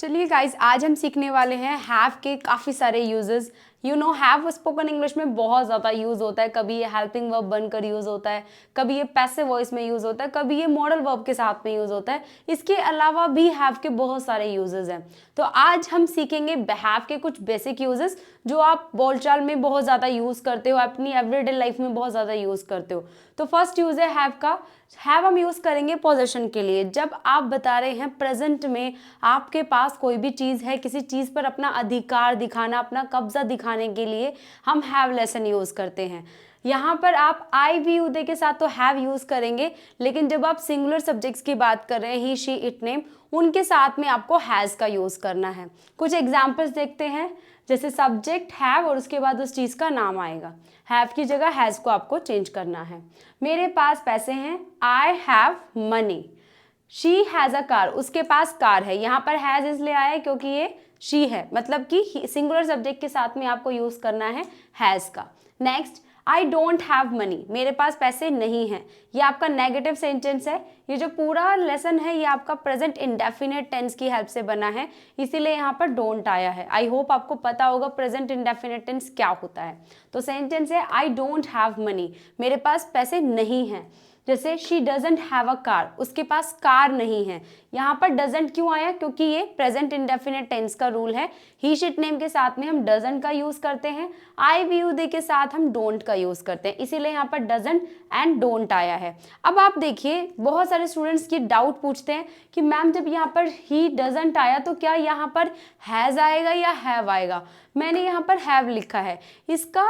चलिए गाइस, आज हम सीखने वाले हैं हैव के काफ़ी सारे यूजेस। हैव स्पोकन इंग्लिश में बहुत ज़्यादा यूज़ होता है। कभी ये हेल्पिंग वर्ब बनकर यूज़ होता है, कभी ये पैसिव वॉइस में यूज़ होता है, कभी ये मॉडल वर्ब के साथ में यूज़ होता है। इसके अलावा भी हैव के बहुत सारे यूजेस हैं। तो आज हम सीखेंगे हैव के कुछ बेसिक यूजेस जो आप बोलचाल में बहुत ज़्यादा यूज़ करते हो, अपनी एवरीडे लाइफ में बहुत ज़्यादा यूज़ करते हो। तो फर्स्ट यूज़ है हैव का। हैव हम यूज़ करेंगे पोजीशन के लिए। जब आप बता रहे हैं प्रेजेंट में आपके पास कोई भी चीज़ है, किसी चीज़ पर अपना अधिकार दिखाना, अपना कब्जा दिखाने के लिए हम हैव लेसन यूज़ करते हैं। यहाँ पर आप आई वी यू दे के साथ तो हैव यूज़ करेंगे, लेकिन जब आप सिंगुलर सब्जेक्ट्स की बात कर रहे हैं, ही शी इट नेम, उनके साथ में आपको हैज़ का यूज़ करना है। कुछ एग्जाम्पल्स देखते हैं। जैसे सब्जेक्ट हैव और उसके बाद उस चीज़ का नाम आएगा। हैव की जगह हैज़ को आपको चेंज करना है। मेरे पास पैसे हैं, I have money. She has a car, उसके पास कार है। यहाँ पर हैज़ इसलिए आया है क्योंकि ये शी है, मतलब कि सिंगुलर सब्जेक्ट के साथ में आपको यूज़ करना है हैज़ का। Next, I don't have money, मेरे पास पैसे नहीं हैं। ये आपका नेगेटिव सेंटेंस है। ये जो पूरा लेसन है ये आपका प्रेजेंट इंडेफिनिट टेंस की हेल्प से बना है, इसीलिए यहाँ पर डोंट आया है। आई होप आपको पता होगा प्रेजेंट इंडेफिनिट टेंस क्या होता है। तो सेंटेंस है आई डोंट हैव मनी, मेरे पास पैसे नहीं हैं। जैसे she doesn't have a car, उसके पास कार नहीं है। यहाँ पर डजेंट क्यों आया? क्योंकि ये प्रेजेंट इंडेफिनिट टेंस का रूल है। ही शिट नेम के साथ में हम डजेंट का यूज करते हैं, आई वी यू दे के साथ हम डोंट का यूज करते हैं, इसीलिए यहाँ पर डजेंट एंड डोंट आया है। अब आप देखिए, बहुत सारे स्टूडेंट्स ये डाउट पूछते हैं कि मैम जब यहाँ पर ही डजेंट आया तो क्या यहाँ पर हैज आएगा या हैव आएगा? मैंने यहाँ पर हैव लिखा है। इसका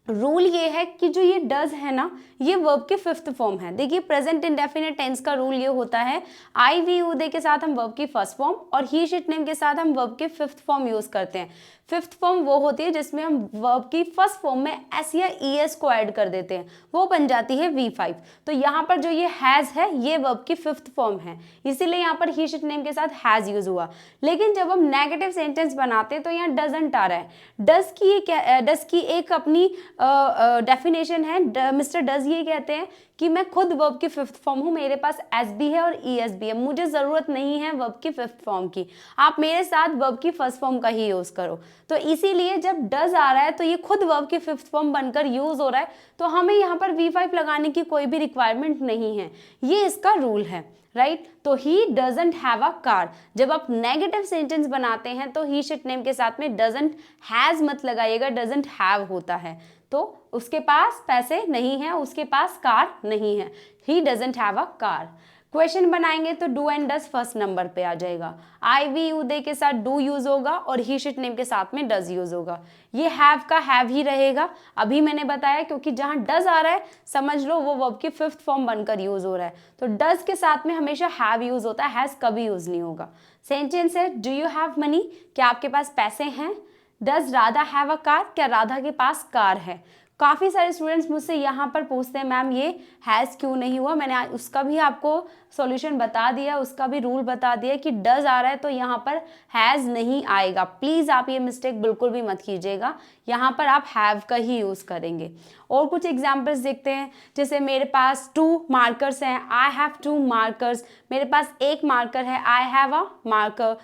रूल ये है कि जो ये डज है ना, ये वर्ब के फिफ्थ फॉर्म है। देखिए, प्रेजेंट इंडेफिनिट टेंस का रूल ये होता है, आई वी यू दे के साथ हम वर्ब की फर्स्ट फॉर्म और ही शिट नेम के साथ हम वर्ब के फिफ्थ फॉर्म यूज करते हैं। फिफ्थ फॉर्म वो होती है जिसमें हम वर्ब की फर्स्ट फॉर्म में एस या ई एस को ऐड कर देते हैं, वो बन जाती है V5। तो यहाँ पर जो ये हैज है ये वर्ब की फिफ्थ फॉर्म है, इसीलिए यहाँ पर ही शिट नेम के साथ हैज यूज हुआ। लेकिन जब हम नेगेटिव सेंटेंस बनाते हैं तो यहाँ डजंट आ रहा है। डज की एक अपनी डेफिनेशन है। मिस्टर डज ये कहते हैं कि मैं खुद वर्ब की फिफ्थ फॉर्म हूँ, मेरे पास एस भी है और ई एस भी है, मुझे ज़रूरत नहीं है वर्ब की फिफ्थ फॉर्म की, आप मेरे साथ वर्ब की फर्स्ट फॉर्म का ही यूज़ करो। तो इसीलिए जब डज आ रहा है तो ये खुद वर्ब की फिफ्थ फॉर्म बनकर यूज़ हो रहा है, तो हमें यहाँ पर V5 लगाने की कोई भी रिक्वायरमेंट नहीं है, ये इसका रूल है, राइट। तो he doesn't have a car. जब आप नेगेटिव सेंटेंस बनाते हैं तो ही शिट नेम के साथ में डजंट हैज मत लगाइएगा, डजंट हैव होता है। तो उसके पास पैसे नहीं है, उसके पास कार नहीं है, he doesn't have a car. Question बनाएंगे तो do and does first number पे आ जाएगा। आई वी यू दे के साथ डू यूज होगा और ही शिट नेम के साथ में डज यूज होगा। ये हैव का हैव ही रहेगा, अभी मैंने बताया, क्योंकि जहां डज आ रहा है समझ लो वो वर्ब की फिफ्थ फॉर्म बनकर यूज हो रहा है। तो डज के साथ में हमेशा हैव यूज होता है, हैज कभी यूज नहीं होगा। सेंटेंस है, डू यू हैव मनी, क्या आपके पास पैसे हैं? Does Radha have a car, क्या राधा के पास कार है? काफ़ी सारे स्टूडेंट्स मुझसे यहाँ पर पूछते हैं मैम ये हैज़ क्यों नहीं हुआ। मैंने उसका भी आपको सॉल्यूशन बता दिया, उसका भी रूल बता दिया कि डज आ रहा है तो यहाँ पर हैज़ नहीं आएगा। प्लीज़ आप ये मिस्टेक बिल्कुल भी मत कीजिएगा, यहाँ पर आप हैव का ही यूज़ करेंगे। और कुछ एग्जाम्पल्स देखते हैं। जैसे मेरे पास 2 मार्कर्स हैं, आई हैव 2 मार्कर्स, मेरे पास एक मार्कर है, आई हैव अ मार्कर।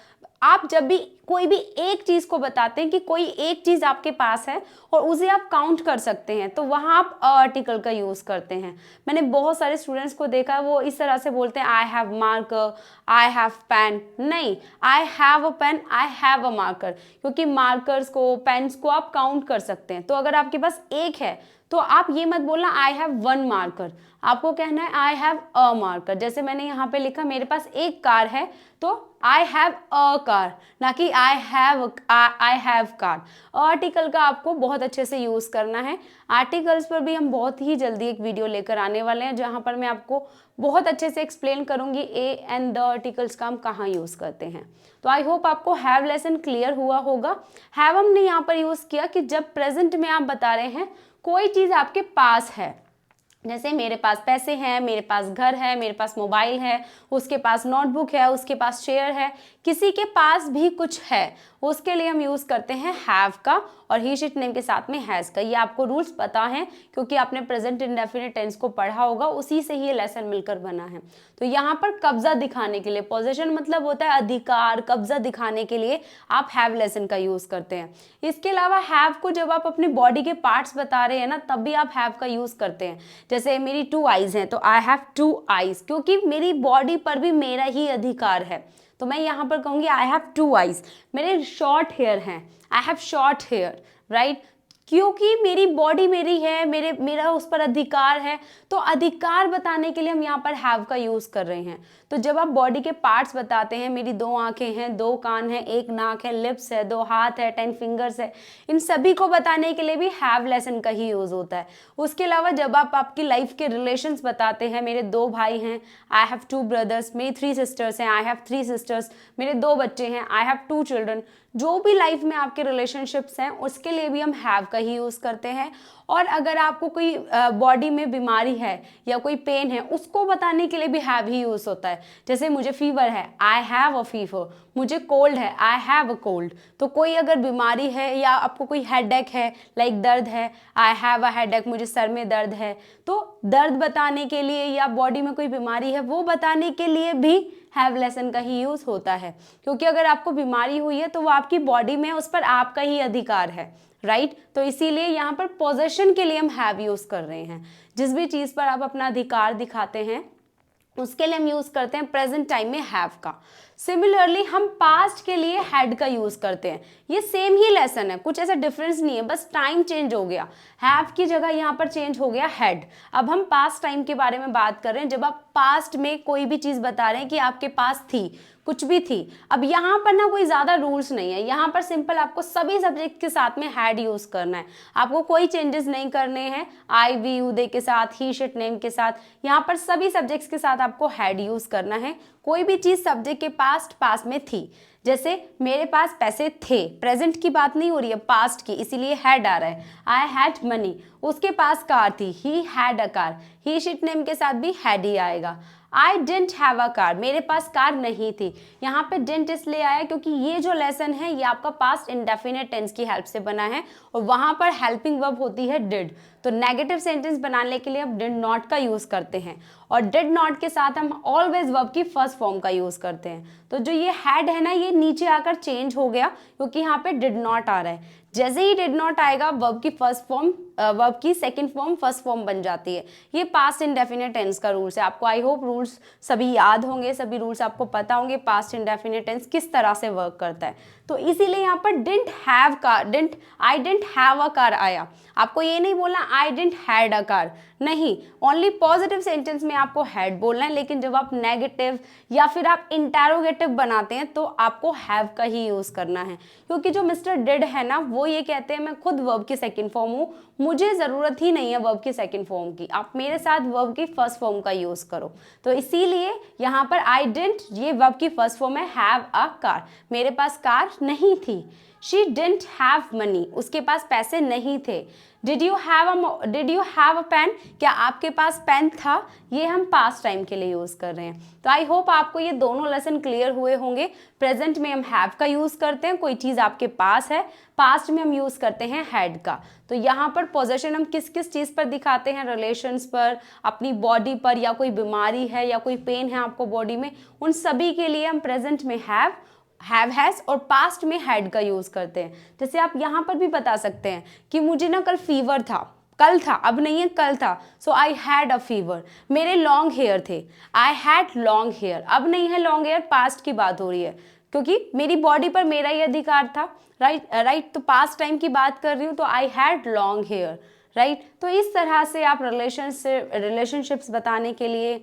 आप जब भी कोई भी एक चीज़ को बताते हैं कि कोई एक चीज़ आपके पास है और उसे आप काउंट कर सकते हैं, तो वहाँ आप आर्टिकल का यूज़ करते हैं। मैंने बहुत सारे स्टूडेंट्स को देखा है, वो इस तरह से बोलते हैं I have marker, I have pen. नहीं, I have a pen, I have a marker, क्योंकि मार्कर्स को, पेन्स को आप काउंट कर सकते हैं। तो अगर आपके पास एक है तो आप ये मत बोलना आई हैव 1 मार्कर, आपको कहना है आई हैव अ मार्कर। जैसे मैंने यहाँ पे लिखा मेरे पास एक कार है, तो आई हैव अ कार, ना कि आई हैव कार। आर्टिकल का आपको बहुत अच्छे से यूज़ करना है। आर्टिकल्स पर भी हम बहुत ही जल्दी एक वीडियो लेकर आने वाले हैं, जहाँ पर मैं आपको बहुत अच्छे से एक्सप्लेन करूँगी ए एंड द आर्टिकल्स का हम कहाँ यूज़ करते हैं। तो आई होप आपको हैव लेसन क्लियर हुआ होगा। हैव हमने यहाँ पर यूज़ किया कि जब प्रेजेंट में आप बता रहे हैं कोई चीज़ आपके पास है, जैसे मेरे पास पैसे हैं, मेरे पास घर है, मेरे पास मोबाइल है, उसके पास नोटबुक है, उसके पास चेयर है, किसी के पास भी कुछ है, उसके लिए हम यूज़ करते हैं हैव का और ही शिट नेम के साथ में हैज़ का। ये आपको रूल्स पता हैं क्योंकि आपने प्रेजेंट इंडेफिनिट टेंस को पढ़ा होगा, उसी से ही ये लेसन मिलकर बना है। तो यहाँ पर कब्जा दिखाने के लिए, पोजेशन मतलब होता है अधिकार, कब्जा दिखाने के लिए आप हैव लेसन का यूज़ करते हैं। इसके अलावा हैव को जब आप अपने बॉडी के पार्ट्स बता रहे हैं ना, तब भी आप हैव का यूज़ करते हैं। जैसे मेरी 2 आईज हैं तो आई हैव 2 आईज, क्योंकि मेरी बॉडी पर भी मेरा ही अधिकार है। तो मैं यहाँ पर कहूँगी आई हैव 2 आईज। मेरे शॉर्ट हेयर हैं, I have short hair, right, क्योंकि मेरी बॉडी मेरी है, मेरा उस पर अधिकार है। तो अधिकार बताने के लिए हम यहाँ पर हैव का यूज़ कर रहे हैं। तो जब आप बॉडी के पार्ट्स बताते हैं, मेरी 2 आंखें हैं, 2 कान हैं, 1 नाक है, लिप्स है, 2 हाथ है, 10 फिंगर्स है, इन सभी को बताने के लिए भी हैव लेसन का ही यूज़ होता है। उसके अलावा जब आप आपकी लाइफ के रिलेशंस बताते हैं, मेरे 2 भाई हैं, आई हैव 2 ब्रदर्स, मेरी 3 सिस्टर्स हैं, आई हैव 3 सिस्टर्स, मेरे 2 बच्चे हैं, आई हैव 2 चिल्ड्रन, जो भी लाइफ में आपके रिलेशनशिप्स हैं उसके लिए भी हम हैव का ही यूज़ करते हैं। और अगर आपको कोई बॉडी में बीमारी है या कोई पेन है, उसको बताने के लिए भी हैव ही यूज़ होता है। जैसे मुझे फीवर है, आई हैव अ फीवर, मुझे कोल्ड है, आई हैव अ कोल्ड। तो कोई अगर बीमारी है या आपको कोई हेडेक है, लाइक दर्द है, आई हैव अ हेडेक, मुझे सर में दर्द है। तो दर्द बताने के लिए या बॉडी में कोई बीमारी है वो बताने के लिए भी हैव लेसन का ही यूज़ होता है, क्योंकि अगर आपको बीमारी हुई है तो वो आपकी बॉडी में, उस पर आपका ही अधिकार है, राइट। तो इसीलिए यहाँ पर पोजेशन के लिए हम हैव यूज़ कर रहे हैं। जिस भी चीज़ पर आप अपना अधिकार दिखाते हैं उसके लिए हम यूज़ करते हैं प्रेजेंट टाइम में हैव का। सिमिलरली हम पास्ट के लिए हैड का यूज़ करते हैं। ये सेम ही लेसन है, कुछ ऐसा डिफरेंस नहीं है, बस टाइम चेंज हो गया। हैव की जगह यहाँ पर चेंज हो गया हैड। अब हम पास्ट टाइम के बारे में बात कर रहे हैं, जब आप पास्ट में कोई भी चीज़ बता रहे हैं कि आपके पास थी, कुछ भी थी। अब यहाँ पर ना कोई ज़्यादा रूल्स नहीं है, यहाँ पर सिंपल आपको सभी सब्जेक्ट के साथ में हैड यूज़ करना है। आपको कोई चेंजेस नहीं करने हैं आई वी यू दे के साथ, ही शिट नेम के साथ, यहाँ पर सभी सब्जेक्ट्स के साथ आपको हैड यूज़ करना है। कोई भी चीज़ सब्जेक्ट के पास्ट में थी, जैसे मेरे पास पैसे थे, प्रेजेंट की बात नहीं हो रही है, पास्ट की, इसीलिए हैड आ रहा है। आई हैड मनी, उसके पास कार थी, he had a car, he she it name के साथ भी हैड ही आएगा। आई डिडंट हैव अ कार, मेरे पास कार नहीं थी। यहाँ पे डिडंट इसलिए आया क्योंकि ये जो लेसन है ये आपका पास्ट इंडेफिनिट टेंस की हेल्प से बना है और वहाँ पर हेल्पिंग वर्ब होती है डिड। तो नेगेटिव सेंटेंस बनाने के लिए हम डिड नॉट का यूज़ करते हैं और डिड नॉट के साथ हम ऑलवेज वर्ब की फर्स्ट फॉर्म का यूज़ करते हैं। तो जो ये हैड है ना, ये नीचे आकर चेंज हो गया क्योंकि यहाँ पे डिड नॉट आ रहा है। जैसे ही डिड नॉट आएगा वर्ब की फर्स्ट फॉर्म, वर्ब की सेकंड फॉर्म फर्स्ट फॉर्म बन जाती है। ये पास्ट इंडेफिनिट टेंस का रूल्स है। आपको आई होप रूल्स सभी याद होंगे, सभी रूल्स आपको पता होंगे पास्ट इंडेफिनिट टेंस किस तरह से वर्क करता है। तो इसीलिए यहाँ पर didn't have car, I didn't have a car आया। आपको ये नहीं बोलना I didn't had a car, नहीं, ओनली पॉजिटिव सेंटेंस में आपको हैड बोलना है। लेकिन जब आप नेगेटिव या फिर आप इंटेरोगेटिव बनाते हैं तो आपको हैव का ही यूज़ करना है, क्योंकि जो मिस्टर डिड है ना, वो ये कहते हैं मैं खुद वर्ब की सेकंड फॉर्म हूँ, मुझे ज़रूरत ही नहीं है वर्ब की सेकंड फॉर्म की, आप मेरे साथ वर्ब की फर्स्ट फॉर्म का यूज़ करो। तो इसीलिए यहाँ पर आई डिडंट, ये वर्ब की फर्स्ट फॉर्म है हैव अ कार, मेरे पास कार नहीं थी। शी डिडंट हैव मनी, उसके पास पैसे नहीं थे। Did you have a pen, क्या आपके पास पेन था, ये हम पास्ट टाइम के लिए यूज़ कर रहे हैं। तो आई होप आपको ये दोनों लेसन क्लियर हुए होंगे। प्रेजेंट में हम हैव का यूज़ करते हैं, कोई चीज़ आपके पास है, पास्ट में हम यूज़ करते हैं हैड का। तो यहाँ पर पोजेशन हम किस किस चीज़ पर दिखाते हैं, रिलेशंस पर, अपनी बॉडी पर, या कोई बीमारी है या कोई पेन है आपको बॉडी में, उन सभी के लिए हम प्रेजेंट में हैव हैज़ और पास्ट में हैड का यूज़ करते हैं। जैसे आप यहाँ पर भी बता सकते हैं कि मुझे ना कल फीवर था, कल था, अब नहीं है, कल था, सो आई हैड अ फीवर। मेरे लॉन्ग हेयर थे, आई हैड लॉन्ग हेयर, अब नहीं है लॉन्ग हेयर, पास्ट की बात हो रही है क्योंकि मेरी बॉडी पर मेरा ही अधिकार था, राइट। तो पास्ट टाइम की बात कर रही हूँ, तो I had long hair, right. तो इस तरह से आप रिलेशनशिप्स बताने के लिए,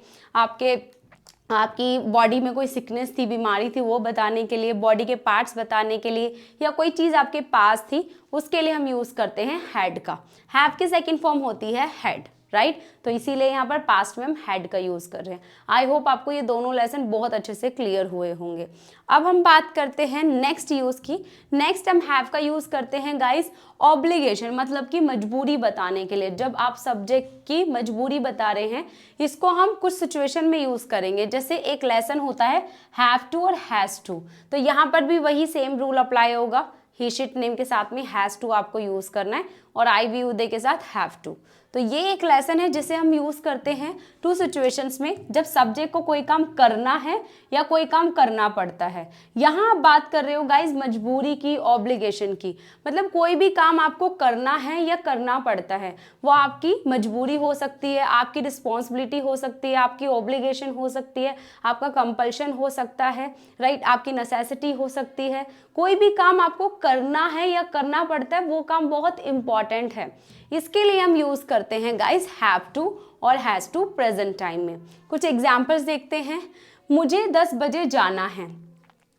आपकी बॉडी में कोई सिकनेस थी, बीमारी थी, वो बताने के लिए, बॉडी के पार्ट्स बताने के लिए, या कोई चीज़ आपके पास थी, उसके लिए हम यूज़ करते हैं हैड का। हैव की सेकंड फॉर्म होती है हैड, राइट तो इसीलिए यहाँ पर पास्ट में हम हैड का यूज कर रहे हैं। आई होप आपको ये दोनों लेसन बहुत अच्छे से क्लियर हुए होंगे। अब हम बात करते हैं नेक्स्ट यूज की। नेक्स्ट हम हैव का यूज करते हैं गाइस ऑब्लिगेशन, मतलब कि मजबूरी बताने के लिए। जब आप सब्जेक्ट की मजबूरी बता रहे हैं, इसको हम कुछ सिचुएशन में यूज करेंगे। जैसे एक लेसन होता है हैव टू और हैज टू, तो यहाँ पर भी वही सेम रूल अप्लाई होगा। ही शिट नेम के साथ में हैज टू आपको यूज करना है और आई वी उदय के साथ हैव टू। तो ये एक लेसन है जिसे हम यूज करते हैं टू सिचुएशंस में, जब सब्जेक्ट को कोई काम करना है या कोई काम करना पड़ता है। यहाँ आप बात कर रहे हो गाइज मजबूरी की, ऑब्लिगेशन की, मतलब कोई भी काम आपको करना है या करना पड़ता है, वो आपकी मजबूरी हो सकती है, आपकी रिस्पॉन्सिबिलिटी हो सकती है, आपकी ऑब्लिगेशन हो सकती है, आपका कंपल्शन हो सकता है, राइट, आपकी नेसेसिटी हो सकती है। कोई भी काम आपको करना है या करना पड़ता है, वो काम बहुत इंपॉर्टेंट है, इसके लिए हम यूज करते हैं गाइस हैव टू और हैज टू प्रेजेंट टाइम में। कुछ एग्जांपल्स देखते हैं। मुझे 10 बजे जाना है,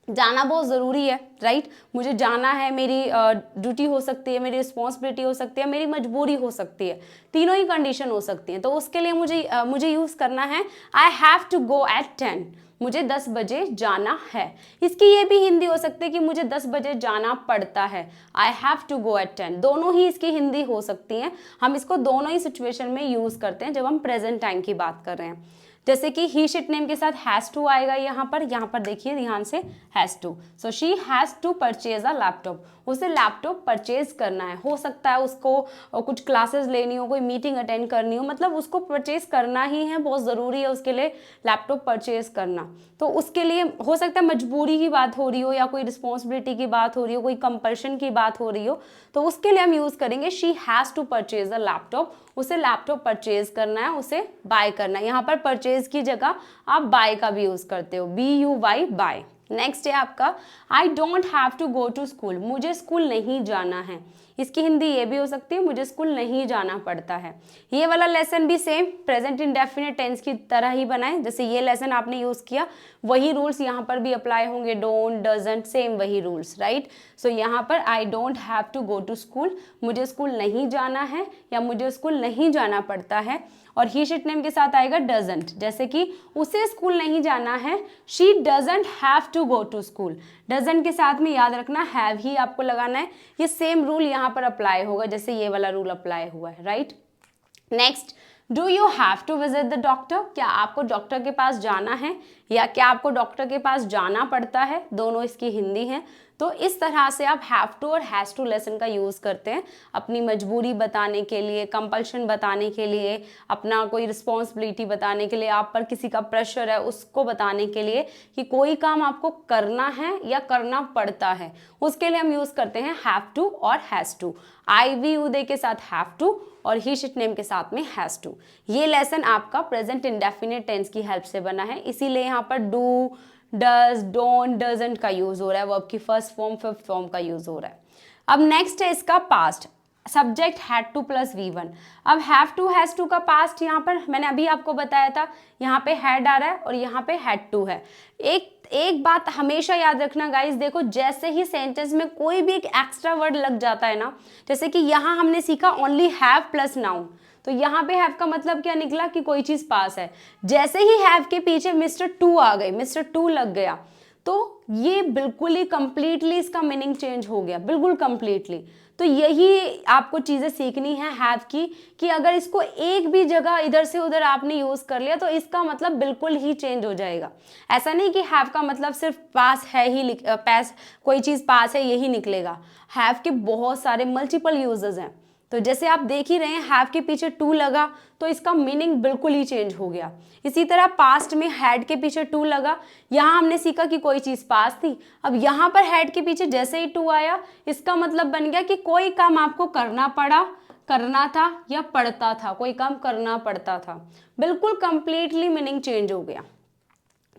जाना बहुत ज़रूरी है, राइट, मुझे जाना है, मेरी ड्यूटी हो सकती है, मेरी रिस्पॉन्सिबिलिटी हो सकती है, मेरी मजबूरी हो सकती है, तीनों ही कंडीशन हो सकती हैं। तो उसके लिए मुझे यूज़ करना है I have to go at 10, मुझे 10 बजे जाना है। इसकी ये भी हिंदी हो सकती है कि मुझे 10 बजे जाना पड़ता है, I have to go at 10। दोनों ही इसकी हिंदी हो सकती हैं। हम इसको दोनों ही सिचुएशन में यूज़ करते हैं जब हम प्रेजेंट टाइम की बात कर रहे हैं। जैसे कि ही शिट नेम के साथ हैज टू आएगा यहाँ पर देखिए ध्यान से, has to. So she has to purchase a laptop, उसे लैपटॉप परचेज करना है। हो सकता है उसको कुछ क्लासेस लेनी हो, कोई मीटिंग अटेंड करनी हो, मतलब उसको परचेज करना ही है, बहुत ज़रूरी है उसके लिए लैपटॉप परचेज करना। तो उसके लिए हो सकता है मजबूरी की बात हो रही हो, या कोई रिस्पॉन्सिबिलिटी की बात हो रही हो, कोई कंपल्शन की बात हो रही हो, तो उसके लिए हम यूज़ करेंगे she has to purchase a laptop, उसे लैपटॉप परचेज करना है, उसे बाय करना है। यहाँ पर परचेज की जगह आप बाय का भी यूज़ करते हो, BUY, बाय। नेक्स्ट है आपका I don't have to go to school, मुझे स्कूल नहीं जाना है। इसकी हिंदी ये भी हो सकती है मुझे स्कूल नहीं जाना पड़ता है। ये वाला लेसन भी सेम प्रेजेंट इंडेफिनिट टेंस की तरह ही बनाए, जैसे ये लेसन आपने यूज़ किया वही रूल्स यहाँ पर भी अप्लाई होंगे, डोंट, डजंट, सेम वही रूल्स, राइट। सो यहाँ पर I don't have to go to school, मुझे स्कूल नहीं जाना है या मुझे स्कूल नहीं जाना पड़ता है। और ही शिट नेम के साथ आएगा डजंट, जैसे कि उसे स्कूल नहीं जाना है, she doesn't have to go to school. Doesn't के साथ में याद रखना हैव ही आपको लगाना है। ये सेम रूल यहाँ पर अप्लाई होगा जैसे ये वाला रूल अप्लाई हुआ है, right. Next, do you have to visit the doctor, क्या आपको डॉक्टर के पास जाना है या क्या आपको डॉक्टर के पास जाना पड़ता है, दोनों इसकी हिंदी हैं। तो इस तरह से आप हैव टू और हैज़ टू लेसन का यूज़ करते हैं अपनी मजबूरी बताने के लिए, कंपल्शन बताने के लिए, अपना कोई रिस्पॉन्सिबिलिटी बताने के लिए, आप पर किसी का प्रेशर है उसको बताने के लिए कि कोई काम आपको करना है या करना पड़ता है, उसके लिए हम यूज़ करते हैं हैव टू और हैज़ टू। आई वी उदय के साथ हैव टू और ही शिट नेम के साथ में हैज़ टू। ये लेसन आपका प्रेजेंट इंडेफिनिट टेंस की हेल्प से बना है, इसीलिए यहाँ पर डू, डज, डोंट, डजंट का यूज हो रहा है, वर्ब की फर्स्ट फॉर्म फिफ्थ फॉर्म का यूज हो रहा है। अब नेक्स्ट है इसका past, subject had to plus V1। अब हैव टू हैज टू का पास्ट यहाँ पर मैंने अभी आपको बताया था, यहाँ पे हैड आ रहा है और यहाँ पे हैड टू है। एक बात हमेशा याद रखना गाइस, देखो जैसे ही सेंटेंस में कोई भी एक एक्स्ट्रा वर्ड लग जाता है ना, जैसे कि यहाँ हमने सीखा ओनली हैव प्लस नाउन, तो यहाँ पे हैव का मतलब क्या निकला कि कोई चीज पास है। जैसे ही हैव के पीछे मिस्टर टू आ गए, मिस्टर टू लग गया, तो ये बिल्कुल ही कंप्लीटली इसका मीनिंग चेंज हो गया, बिल्कुल कंप्लीटली। तो यही आपको चीज़ें सीखनी है हैव की, कि अगर इसको एक भी जगह इधर से उधर आपने यूज़ कर लिया तो इसका मतलब बिल्कुल ही चेंज हो जाएगा। ऐसा नहीं कि हैव का मतलब सिर्फ पास है ही, पास कोई चीज़ पास है यही निकलेगा। हैव के बहुत सारे मल्टीपल यूजेस हैं, तो जैसे आप देख ही रहे हैं हैव के पीछे टू लगा तो इसका मीनिंग बिल्कुल ही चेंज हो गया। इसी तरह पास्ट में हैड के पीछे टू लगा, यहाँ हमने सीखा कि कोई चीज़ पास थी, अब यहाँ पर हैड के पीछे जैसे ही टू आया इसका मतलब बन गया कि कोई काम आपको करना पड़ा, करना था या पड़ता था, कोई काम करना पड़ता था, बिल्कुल कंप्लीटली मीनिंग चेंज हो गया।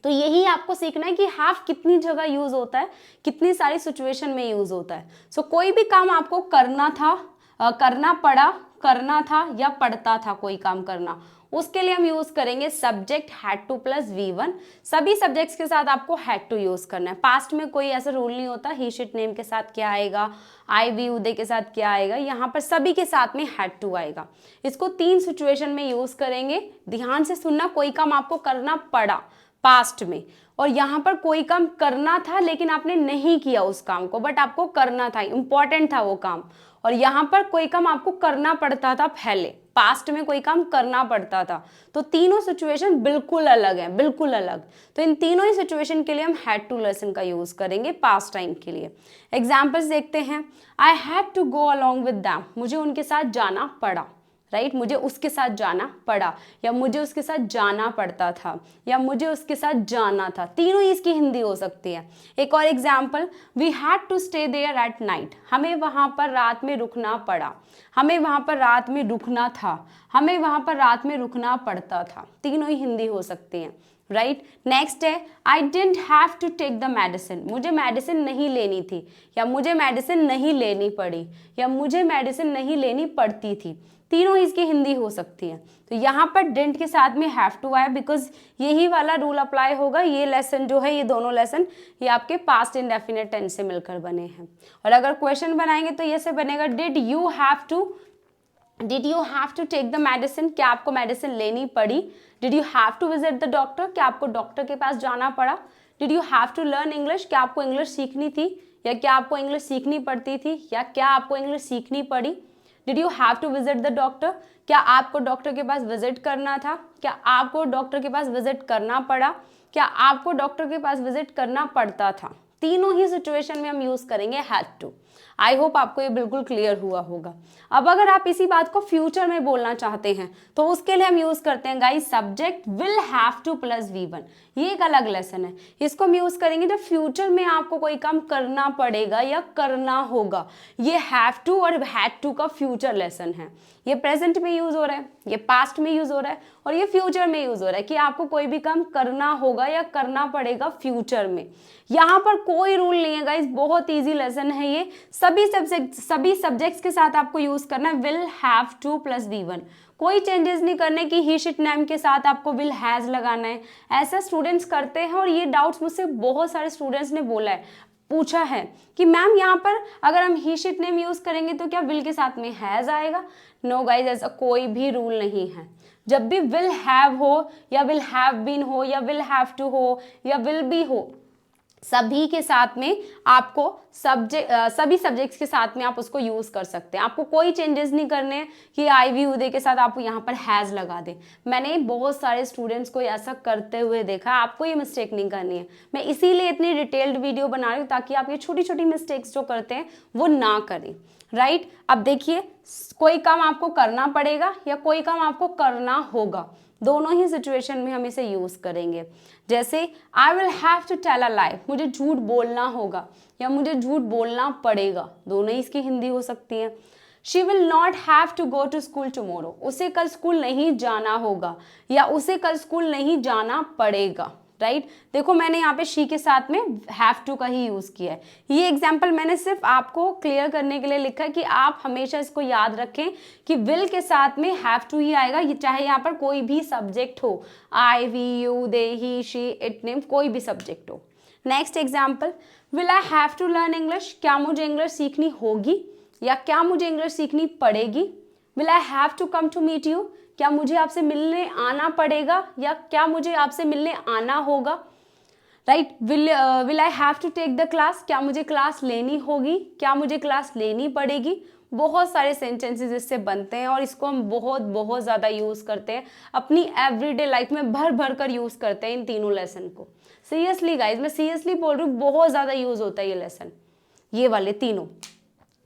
तो यही आपको सीखना है कि हैव कितनी जगह यूज होता है, कितनी सारी सिचुएशन में यूज होता है। सो कोई भी काम आपको करना था, करना पड़ा, करना था या पड़ता था कोई काम करना, उसके लिए हम यूज करेंगे subject had to plus V1। सभी सब्जेक्ट्स के साथ आपको हैड टू यूज करना है। पास्ट में कोई ऐसा रूल नहीं होता ही शिट नेम के साथ क्या आएगा, आई वी उदय के साथ क्या आएगा, यहाँ पर सभी के साथ में हैड टू आएगा। इसको 3 सिचुएशन में यूज करेंगे। ध्यान से सुनना, कोई काम आपको करना पड़ा पास्ट में, और यहाँ पर कोई काम करना था लेकिन आपने नहीं किया उस काम को, बट आपको करना था, इंपॉर्टेंट था वो काम। और यहाँ पर कोई काम आपको करना पड़ता था पहले, पास्ट में कोई काम करना पड़ता था। तो तीनों सिचुएशन बिल्कुल अलग है, बिल्कुल अलग। तो इन तीनों ही सिचुएशन के लिए हम हैड टू लेसन का यूज करेंगे पास्ट टाइम के लिए। एग्जाम्पल्स देखते हैं। I had to go along with them, मुझे उनके साथ जाना पड़ा, राइट, मुझे उसके साथ जाना पड़ा, या मुझे उसके साथ जाना पड़ता था, या मुझे उसके साथ जाना था। तीनों ही इसकी हिंदी हो सकती है। एक और example, we had to stay there at night, हमें वहां पर रात में रुकना पड़ा, हमें वहां पर रात में रुकना था, हमें वहां पर रात में रुकना पड़ता था। तीनों ही हिंदी हो सकती हैं, राइट। नेक्स्ट है, I didn't have to take the medicine, मुझे मेडिसिन नहीं लेनी थी, या मुझे मेडिसिन नहीं लेनी पड़ी, या मुझे मेडिसिन नहीं लेनी पड़ती थी। तीनों इसकी हिंदी हो सकती है। तो यहाँ पर डिडंट के साथ में हैव टू आया, बिकॉज यही वाला रूल अप्लाई होगा। ये लेसन जो है, ये दोनों लेसन ये आपके पास्ट इंडेफिनिट टेंस से मिलकर बने हैं। और अगर क्वेश्चन बनाएंगे तो ये से बनेगा, did you have to take the medicine, क्या आपको मेडिसिन लेनी पड़ी। Did you have to visit the doctor, क्या आपको डॉक्टर के पास जाना पड़ा। Did you have to learn English, क्या आपको इंग्लिश सीखनी थी, या क्या आपको इंग्लिश सीखनी पड़ती थी, या क्या आपको इंग्लिश सीखनी पड़ी। Did you have to visit the doctor, क्या आपको डॉक्टर के पास विजिट करना था, क्या आपको डॉक्टर के पास विजिट करना पड़ा, क्या आपको डॉक्टर के पास विजिट करना पड़ता था। तीनों ही सिचुएशन में हम यूज करेंगे हैड टू। आई होप आपको ये बिल्कुल क्लियर हुआ होगा। अब अगर आप इसी बात को फ्यूचर में बोलना चाहते हैं तो उसके लिए हम यूज करते हैं guys subject will have to plus V1। ये एक अलग लेसन है, इसको हम यूज करेंगे जब फ्यूचर में आपको कोई काम करना पड़ेगा या करना होगा। ये हैव टू और हैड टू का फ्यूचर लेसन है। ये प्रेजेंट में यूज हो रहा है, ये पास्ट में यूज हो रहा है, और ये फ्यूचर में यूज हो रहा है कि आपको कोई भी काम करना होगा या करना पड़ेगा फ्यूचर में। यहाँ पर कोई रूल नहीं है गाइस, बहुत इजी लेसन है ये। सभी सब्जेक्ट्स के साथ आपको यूज करना है will have to plus V1। कोई चेंजेस नहीं करने की ही शिट नेम के साथ आपको विल हैज लगाना है। ऐसा स्टूडेंट्स करते हैं, और ये डाउट्स मुझसे बहुत सारे स्टूडेंट्स ने बोला है, पूछा है कि मैम यहाँ पर अगर हम ही शिट नेम यूज करेंगे तो क्या विल के साथ में हैज आएगा। नो गाइज, ऐसा कोई भी रूल नहीं है। जब भी विल हैव हो, या विल हैव बीन हो, या विल हैव टू हो, या विल बी हो, सभी के साथ में आपको सभी सब्जेक्ट्स के साथ में आप उसको यूज कर सकते हैं। आपको कोई चेंजेस नहीं करने हैं कि आई वी उदय के साथ आप यहाँ पर हैज लगा दें। मैंने बहुत सारे स्टूडेंट्स को ऐसा करते हुए देखा, आपको ये मिस्टेक नहीं करनी है। मैं इसीलिए इतनी डिटेल्ड वीडियो बना रही हूँ ताकि आप ये छोटी छोटी मिस्टेक्स जो करते हैं वो ना करें, राइट। अब देखिए, कोई काम आपको करना पड़ेगा या कोई काम आपको करना होगा, दोनों ही सिचुएशन में हम इसे यूज करेंगे। जैसे I will have to tell a lie, मुझे झूठ बोलना होगा या मुझे झूठ बोलना पड़ेगा, दोनों ही इसकी हिंदी हो सकती है। She will not have to go to school tomorrow, उसे कल स्कूल नहीं जाना होगा या उसे कल स्कूल नहीं जाना पड़ेगा, राइट। देखो मैंने यहाँ पे शी के साथ में हैव टू का ही यूज किया है। ये एग्जाम्पल मैंने सिर्फ आपको क्लियर करने के लिए लिखा है कि आप हमेशा इसको याद रखें कि विल के साथ में हैव टू ही आएगा, चाहे यहाँ पर कोई भी सब्जेक्ट हो, I we you they he she it name, कोई भी सब्जेक्ट हो। Next example, will I have to learn English, क्या मुझे इंग्लिश सीखनी होगी या क्या मुझे इंग्लिश सीखनी पड़ेगी। Will I have to come to meet you, क्या मुझे आपसे मिलने आना पड़ेगा या क्या मुझे आपसे मिलने आना होगा, right. Will I have to take the class, क्या मुझे क्लास लेनी होगी, क्या मुझे क्लास लेनी पड़ेगी। बहुत सारे सेंटेंसेस इससे बनते हैं और इसको हम बहुत ज़्यादा यूज़ करते हैं अपनी एवरीडे लाइफ में, भर भर कर यूज़ करते हैं इन तीनों लेसन को। सीरियसली गाइज, मैं सीरियसली बोल रही हूँ, बहुत ज़्यादा यूज़ होता है ये लेसन, ये वाले तीनों।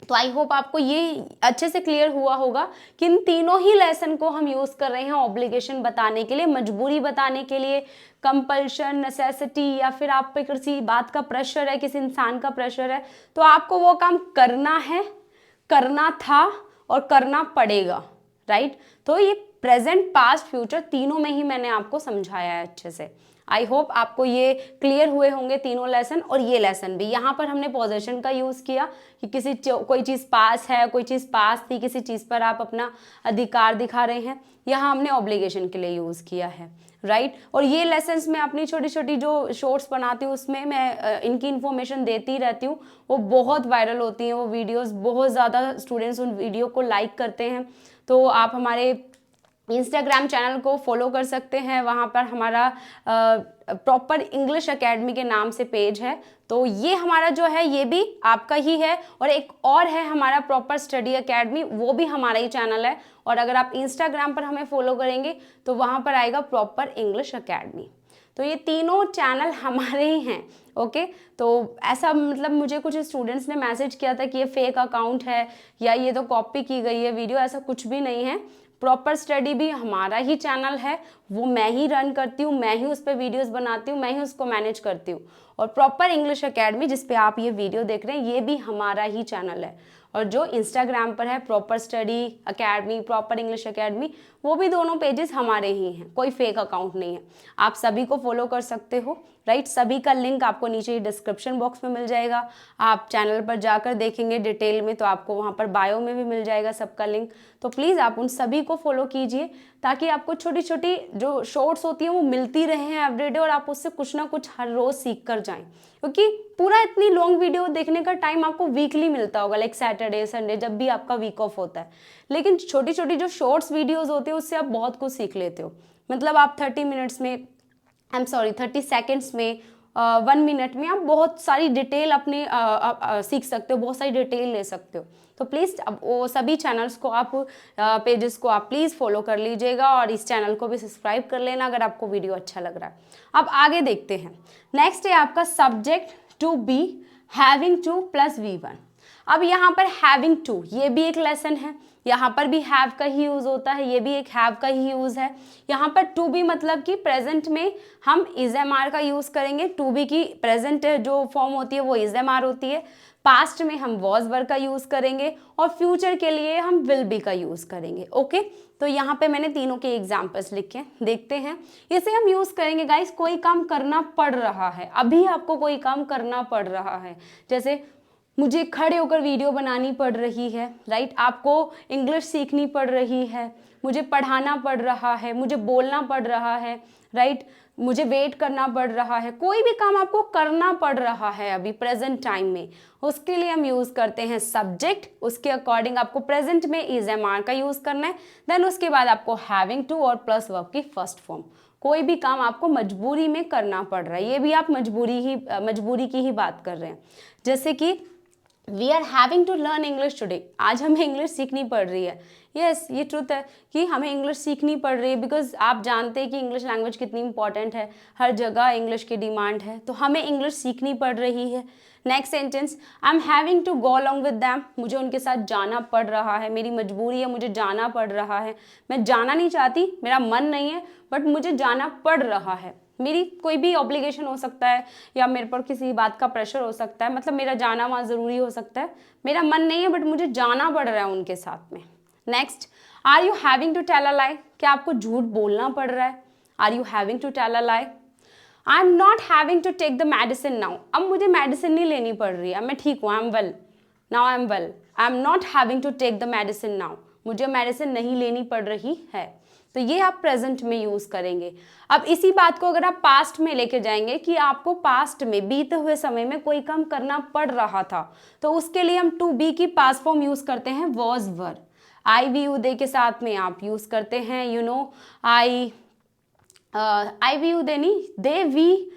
तो आई होप आपको ये अच्छे से क्लियर हुआ होगा कि इन तीनों ही लेसन को हम यूज कर रहे हैं ऑब्लिगेशन बताने के लिए, मजबूरी बताने के लिए, कंपल्शन, नेसेसिटी, या फिर आप पे किसी बात का प्रेशर है, किसी इंसान का प्रेशर है तो आपको वो काम करना है, करना था और करना पड़ेगा, राइट। तो ये प्रेजेंट, पास्ट, फ्यूचर तीनों में ही मैंने आपको समझाया है अच्छे से। आई होप आपको ये क्लियर हुए होंगे तीनों लेसन और ये लेसन भी। यहाँ पर हमने पोजेशन का यूज़ किया कि कोई चीज़ पास है, कोई चीज़ पास थी, किसी चीज़ पर आप अपना अधिकार दिखा रहे हैं। यहाँ हमने ऑब्लिगेशन के लिए यूज़ किया है, राइट। और ये लेसन्स में अपनी छोटी छोटी जो शॉर्ट्स बनाती हूँ उसमें मैं इनकी इन्फॉर्मेशन देती रहती हूँ। वो बहुत वायरल होती हैं वो वीडियोस, बहुत ज़्यादा स्टूडेंट्स उन वीडियो को लाइक करते हैं। तो आप हमारे इंस्टाग्राम चैनल को फॉलो कर सकते हैं, वहाँ पर हमारा प्रॉपर इंग्लिश एकेडमी के नाम से पेज है। तो ये हमारा जो है ये भी आपका ही है, और एक और है हमारा प्रॉपर स्टडी एकेडमी, वो भी हमारा ही चैनल है। और अगर आप इंस्टाग्राम पर हमें फॉलो करेंगे तो वहाँ पर आएगा प्रॉपर इंग्लिश एकेडमी। तो ये तीनों चैनल हमारे ही हैं, ओके। तो ऐसा मतलब मुझे कुछ स्टूडेंट्स ने मैसेज किया था कि ये फेक अकाउंट है या ये तो कॉपी की गई है वीडियो, ऐसा कुछ भी नहीं है। प्रॉपर स्टडी भी हमारा ही चैनल है, वो मैं ही रन करती हूँ, मैं ही उस पर वीडियोस बनाती हूँ, मैं ही उसको मैनेज करती हूँ। और प्रॉपर इंग्लिश एकेडमी जिस पे आप ये वीडियो देख रहे हैं ये भी हमारा ही चैनल है। और जो इंस्टाग्राम पर है proper study academy, proper English academy, वो भी दोनों पेजेस हमारे ही हैं, कोई फेक अकाउंट नहीं है। आप सभी को फॉलो कर सकते हो, राइट। सभी का लिंक आपको नीचे ही डिस्क्रिप्शन बॉक्स में मिल जाएगा। आप चैनल पर जाकर देखेंगे डिटेल में तो आपको वहाँ पर बायो में भी मिल जाएगा सबका लिंक। तो प्लीज़ आप उन सभी को फॉलो कीजिए ताकि आपको छोटी छोटी जो शॉर्ट्स होती हैं वो मिलती रहे एवरीडे, और आप उससे कुछ ना कुछ हर रोज़ सीख कर जाएं। क्योंकि पूरा इतनी लॉन्ग वीडियो देखने का टाइम आपको वीकली मिलता होगा, लाइक सैटरडे संडे जब भी आपका वीक ऑफ होता है। लेकिन छोटी छोटी जो शॉर्ट्स वीडियोस होती है उससे आप बहुत कुछ सीख लेते हो। मतलब आप 30 सेकेंड्स में 1 मिनट में आप बहुत सारी डिटेल अपने सीख सकते हो, बहुत सारी डिटेल ले सकते हो। तो प्लीज़ अब वो सभी चैनल्स को आप पेजेस को आप प्लीज़ फॉलो कर लीजिएगा, और इस चैनल को भी सब्सक्राइब कर लेना अगर आपको वीडियो अच्छा लग रहा है। अब आगे देखते हैं। नेक्स्ट है आपका subject to be having to plus V1। अब यहाँ पर हैविंग टू ये भी एक लेसन है, यहाँ पर भी हैव का ही यूज़ होता है, ये भी एक हैव का ही यूज़ है। यहाँ पर टू बी मतलब कि प्रेजेंट में हम इज एम आर का यूज़ करेंगे। टू बी की प्रेजेंट जो फॉर्म होती है वो इज एम आर होती है। पास्ट में हम वॉज वर का यूज़ करेंगे, और फ्यूचर के लिए हम विल बी का यूज़ करेंगे, ओके। तो यहाँ पे मैंने तीनों के एग्जाम्पल्स लिखे, देखते हैं। इसे हम यूज़ करेंगे गाइस, कोई काम करना पड़ रहा है, अभी आपको कोई काम करना पड़ रहा है। जैसे मुझे खड़े होकर वीडियो बनानी पड़ रही है, राइट। आपको इंग्लिश सीखनी पड़ रही है, मुझे पढ़ाना पड़ रहा है, मुझे बोलना पड़ रहा है, राइट। मुझे वेट करना पड़ रहा है, कोई भी काम आपको करना पड़ रहा है अभी प्रेजेंट टाइम में, उसके लिए हम यूज़ करते हैं सब्जेक्ट। उसके अकॉर्डिंग आपको प्रेजेंट में इज एम आर का यूज़ करना है। देन उसके बाद आपको हैविंग टू और प्लस वर्ब की फर्स्ट फॉर्म। कोई भी काम आपको मजबूरी में करना पड़ रहा है, ये भी आप मजबूरी की ही बात कर रहे हैं। जैसे कि we are having to learn English today, आज हमें इंग्लिश सीखनी पड़ रही है। यस, ये ट्रुथ है कि हमें इंग्लिश सीखनी पड़ रही है, बिकॉज आप जानते हैं कि इंग्लिश लैंग्वेज कितनी इंपॉर्टेंट है, हर जगह इंग्लिश की डिमांड है, तो हमें इंग्लिश सीखनी पड़ रही है। Next sentence, I am having to go along with them, मुझे उनके साथ जाना पड़ रहा है, मेरी मजबूरी है, मुझे जाना पड़ रहा है। मैं जाना नहीं चाहती, मेरा मन नहीं है, बट मुझे जाना पड़ रहा है। मेरी कोई भी ऑब्लिगेशन हो सकता है, या मेरे पर किसी बात का प्रेशर हो सकता है, मतलब मेरा जाना वहाँ ज़रूरी हो सकता है। मेरा मन नहीं है बट मुझे जाना पड़ रहा है उनके साथ में। Next, are you having to tell a lie, क्या आपको झूठ बोलना पड़ रहा है? Are you having to tell a lie? I am not having to take the medicine now, अब मुझे मेडिसिन नहीं लेनी पड़ रही है, मैं ठीक हूँ, I am well, now I am well. I am not having to take the medicine now, मुझे मेडिसिन नहीं लेनी पड़ रही है। तो ये आप प्रेजेंट में यूज करेंगे। अब इसी बात को अगर आप पास्ट में लेके जाएंगे कि आपको पास्ट में बीते हुए समय में कोई काम करना पड़ रहा था, तो उसके लिए हम टू बी की पास्ट फॉर्म यूज करते हैं was were. I we you they के साथ में आप यूज करते हैं you know I we you they नहीं, they we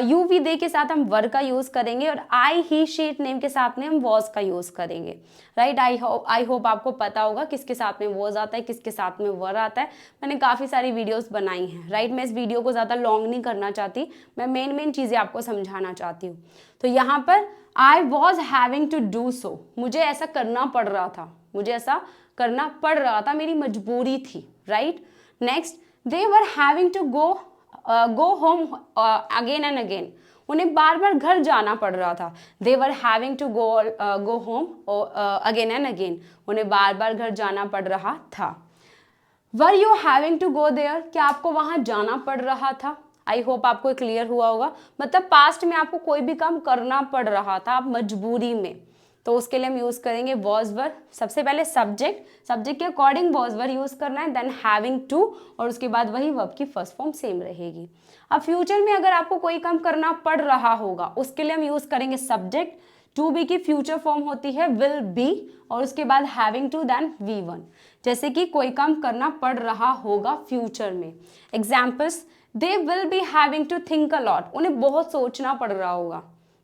you we they के साथ हम वर का यूज करेंगे, और I he she it name के साथ में हम वॉज का यूज करेंगे, राइट। आई होप आपको पता होगा किसके साथ में वॉज आता है, किसके साथ में वर आता है। मैंने काफ़ी सारी वीडियोस बनाई हैं, राइट। मैं इस वीडियो को ज़्यादा लॉन्ग नहीं करना चाहती, मैं मेन चीज़ें आपको समझाना चाहती हूँ। तो यहाँ पर I was having to do so, मुझे ऐसा करना पड़ रहा था, मुझे ऐसा करना पड़ रहा था, मेरी मजबूरी थी, right. Next, they were having to go home again and again, उन्हें बार बार घर जाना पड़ रहा था। They were having to go home again and again, उन्हें बार बार घर जाना पड़ रहा था। Were you having to go there, क्या आपको वहाँ जाना पड़ रहा था? आई होप आपको क्लियर हुआ होगा। मतलब पास्ट में आपको कोई भी काम करना पड़ रहा था, आप मजबूरी में, तो उसके लिए हम यूज करेंगे वॉज वर। सबसे पहले सब्जेक्ट के अकॉर्डिंग वॉज वर यूज करना है, देन हैविंग टू, और उसके बाद वही वर्ब की फर्स्ट फॉर्म सेम रहेगी। अब फ्यूचर में अगर आपको कोई काम करना पड़ रहा होगा, उसके लिए हम यूज करेंगे सब्जेक्ट। टू बी की फ्यूचर फॉर्म होती है विल बी, और उसके बाद having to then V one. जैसे कि कोई काम करना पड़ रहा होगा फ्यूचर में। Examples, they will be having to think a lot, उन्हें बहुत सोचना पड़ रहा होगा।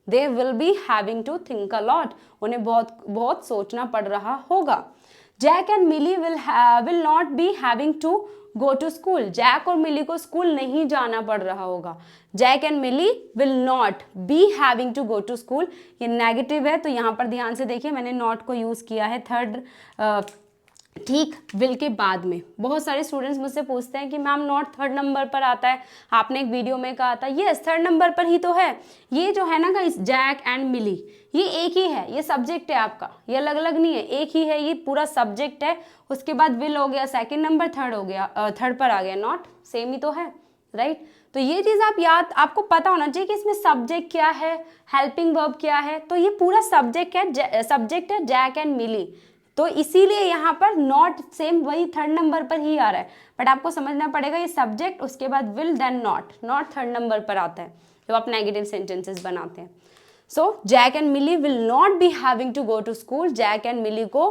They will be having to think a lot, उन्हें बहुत सोचना पड़ रहा होगा। Jack and Milly will not be having to go to school, Jack और मिली को स्कूल नहीं जाना पड़ रहा होगा। Jack and Milly will not be having to go to school, ये नेगेटिव है, तो यहाँ पर ध्यान से देखिए मैंने नॉट को यूज किया है थर्ड ठीक विल के बाद में। बहुत सारे स्टूडेंट्स मुझसे पूछते हैं कि मैम नॉट थर्ड नंबर पर आता है, आपने एक वीडियो में कहा था। यस, थर्ड नंबर पर ही तो है। ये जो है ना गाइस, जैक एंड मिली, ये एक ही है, ये सब्जेक्ट है आपका, ये अलग अलग नहीं है, एक ही है, ये पूरा सब्जेक्ट है। उसके बाद विल हो गया सेकंड नंबर, थर्ड हो गया, थर्ड पर आ गया नॉट, सेम ही तो है, राइट। तो ये चीज आप याद, आपको पता होना चाहिए कि इसमें सब्जेक्ट क्या है, हेल्पिंग वर्ब क्या है। तो ये पूरा सब्जेक्ट है जैक एंड मिली, तो इसीलिए यहाँ पर नॉट सेम वही थर्ड नंबर पर ही आ रहा है। बट आपको समझना पड़ेगा ये सब्जेक्ट, उसके बाद will then not third number पर आता है जब आप नेगेटिव सेंटेंसेस बनाते हैं। So Jack and Milly will not be having to go to school, Jack and Milly को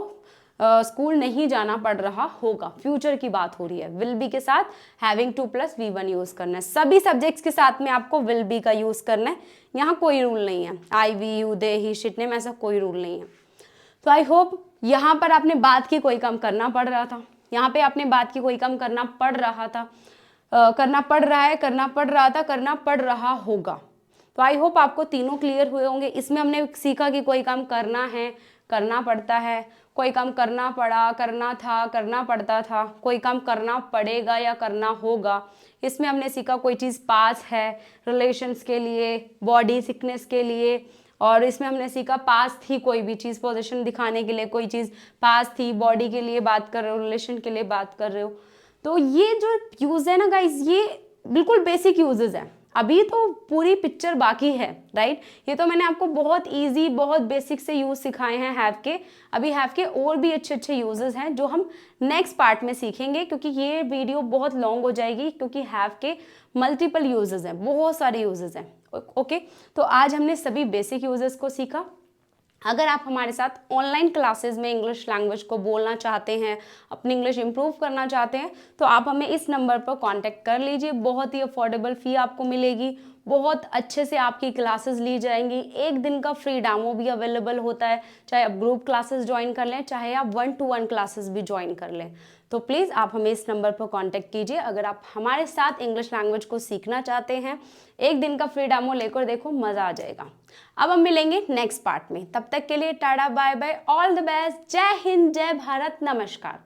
स्कूल नहीं जाना पड़ रहा होगा। फ्यूचर की बात हो रही है, विल बी के साथ having to plus V one use करना है। सभी सब्जेक्ट्स के साथ में आपको विल बी का यूज करना है, यहाँ कोई रूल नहीं है। I we you they he she it name, ऐसा कोई रूल नहीं है। तो आई होप यहाँ पर आपने बात की कोई काम करना पड़ रहा था, यहाँ पे आपने बात की कोई काम करना पड़ रहा था, करना पड़ रहा है, करना पड़ रहा था, करना पड़ रहा होगा। तो आई होप आपको तीनों क्लियर हुए होंगे। इसमें हमने सीखा कि कोई काम करना है, करना पड़ता है, कोई काम करना पड़ा, करना था, करना पड़ता था, कोई काम करना पड़ेगा या करना होगा। इसमें हमने सीखा कोई चीज़ पास है रिलेशंस के लिए, बॉडी सिकनेस के लिए, और इसमें हमने सीखा पास थी कोई भी चीज़ पोजीशन दिखाने के लिए, कोई चीज़ पास थी, बॉडी के लिए बात कर रहे हो, रिलेशन के लिए बात कर रहे हो। तो ये जो यूज़ है ना गाइज, ये बिल्कुल बेसिक यूजेस है, अभी तो पूरी पिक्चर बाकी है, राइट। ये तो मैंने आपको बहुत इजी, बहुत बेसिक से यूज सिखाए हैं हैव के। अभी हैव के और भी अच्छे अच्छे यूजेस हैं जो हम नेक्स्ट पार्ट में सीखेंगे, क्योंकि ये वीडियो बहुत लॉन्ग हो जाएगी, क्योंकि हैव के मल्टीपल यूजेस हैं, बहुत सारे यूजेस हैं। ओके, तो आज हमने सभी बेसिक यूजेस को सीखा। अगर आप हमारे साथ ऑनलाइन क्लासेस में इंग्लिश लैंग्वेज को बोलना चाहते हैं, अपनी इंग्लिश इंप्रूव करना चाहते हैं, तो आप हमें इस नंबर पर कांटेक्ट कर लीजिए। बहुत ही अफोर्डेबल फ़ी आपको मिलेगी, बहुत अच्छे से आपकी क्लासेस ली जाएंगी। एक दिन का फ्री डेमो भी अवेलेबल होता है, चाहे आप ग्रुप क्लासेस ज्वाइन कर लें, चाहे आप 1-to-1 क्लासेस भी ज्वाइन कर लें। तो प्लीज़ आप हमें इस नंबर पर कांटेक्ट कीजिए अगर आप हमारे साथ इंग्लिश लैंग्वेज को सीखना चाहते हैं। एक दिन का फ्री डेमो लेकर देखो, मज़ा आ जाएगा। अब हम मिलेंगे नेक्स्ट पार्ट में, तब तक के लिए tata bye bye, all the best, जय हिंद, जय भारत, नमस्कार।